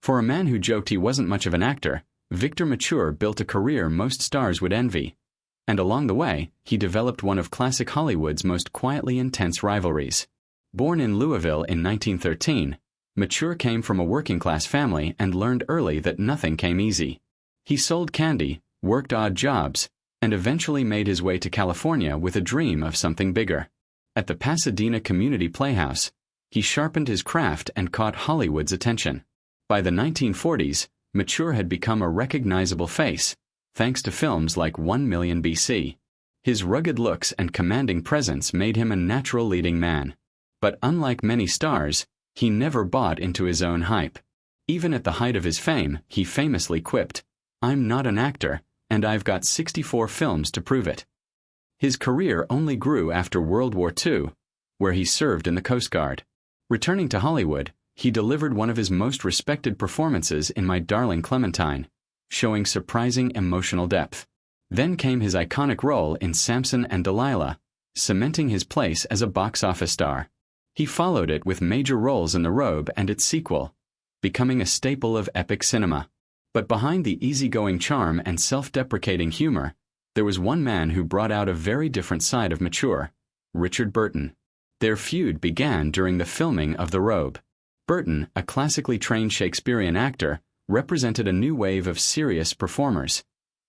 For a man who joked he wasn't much of an actor, Victor Mature built a career most stars would envy. And along the way, he developed one of classic Hollywood's most quietly intense rivalries. Born in Louisville in 1913, Mature came from a working-class family and learned early that nothing came easy. He sold candy, worked odd jobs, and eventually made his way to California with a dream of something bigger. At the Pasadena Community Playhouse, he sharpened his craft and caught Hollywood's attention. By the 1940s, Mature had become a recognizable face, thanks to films like 1 Million BC. His rugged looks and commanding presence made him a natural leading man. But unlike many stars, he never bought into his own hype. Even at the height of his fame, he famously quipped, "I'm not an actor, and I've got 64 films to prove it." His career only grew after World War II, where he served in the Coast Guard. Returning to Hollywood, he delivered one of his most respected performances in My Darling Clementine, showing surprising emotional depth. Then came his iconic role in Samson and Delilah, cementing his place as a box office star. He followed it with major roles in The Robe and its sequel, becoming a staple of epic cinema. But behind the easygoing charm and self-deprecating humor, there was one man who brought out a very different side of Mature: Richard Burton. Their feud began during the filming of The Robe. Burton, a classically trained Shakespearean actor, represented a new wave of serious performers.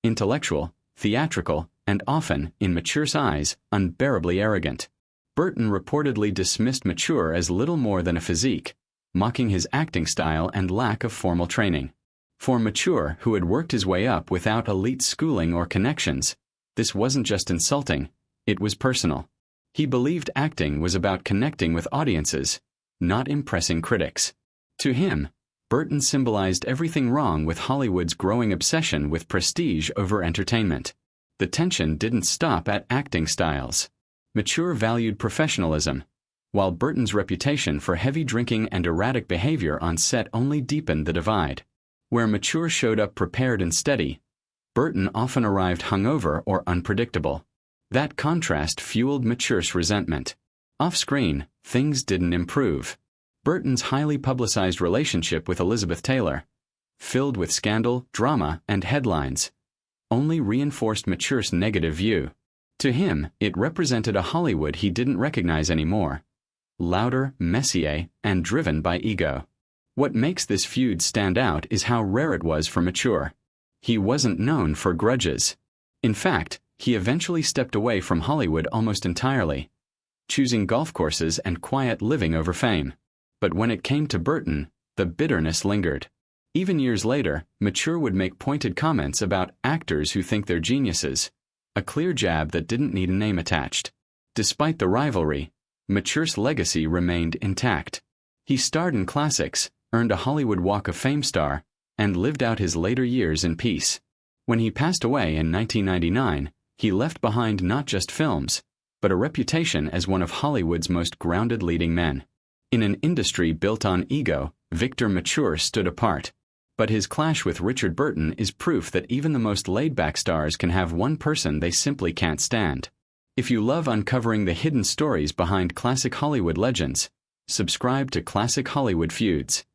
Intellectual, theatrical, and often, in Mature's eyes, unbearably arrogant. Burton reportedly dismissed Mature as little more than a physique, mocking his acting style and lack of formal training. For Mature, who had worked his way up without elite schooling or connections, this wasn't just insulting, it was personal. He believed acting was about connecting with audiences, not impressing critics. To him, Burton symbolized everything wrong with Hollywood's growing obsession with prestige over entertainment. The tension didn't stop at acting styles. Mature valued professionalism, while Burton's reputation for heavy drinking and erratic behavior on set only deepened the divide. Where Mature showed up prepared and steady, Burton often arrived hungover or unpredictable. That contrast fueled Mature's resentment. Off-screen, things didn't improve. Burton's highly publicized relationship with Elizabeth Taylor, filled with scandal, drama, and headlines, only reinforced Mature's negative view. To him, it represented a Hollywood he didn't recognize anymore. Louder, messier, and driven by ego. What makes this feud stand out is how rare it was for Mature. He wasn't known for grudges. In fact, he eventually stepped away from Hollywood almost entirely, choosing golf courses and quiet living over fame. But when it came to Burton, the bitterness lingered. Even years later, Mature would make pointed comments about actors who think they're geniuses, a clear jab that didn't need a name attached. Despite the rivalry, Mature's legacy remained intact. He starred in classics, earned a Hollywood Walk of Fame star, and lived out his later years in peace. When he passed away in 1999, he left behind not just films, but a reputation as one of Hollywood's most grounded leading men. In an industry built on ego, Victor Mature stood apart. But his clash with Richard Burton is proof that even the most laid-back stars can have one person they simply can't stand. If you love uncovering the hidden stories behind classic Hollywood legends, subscribe to Classic Hollywood Feuds.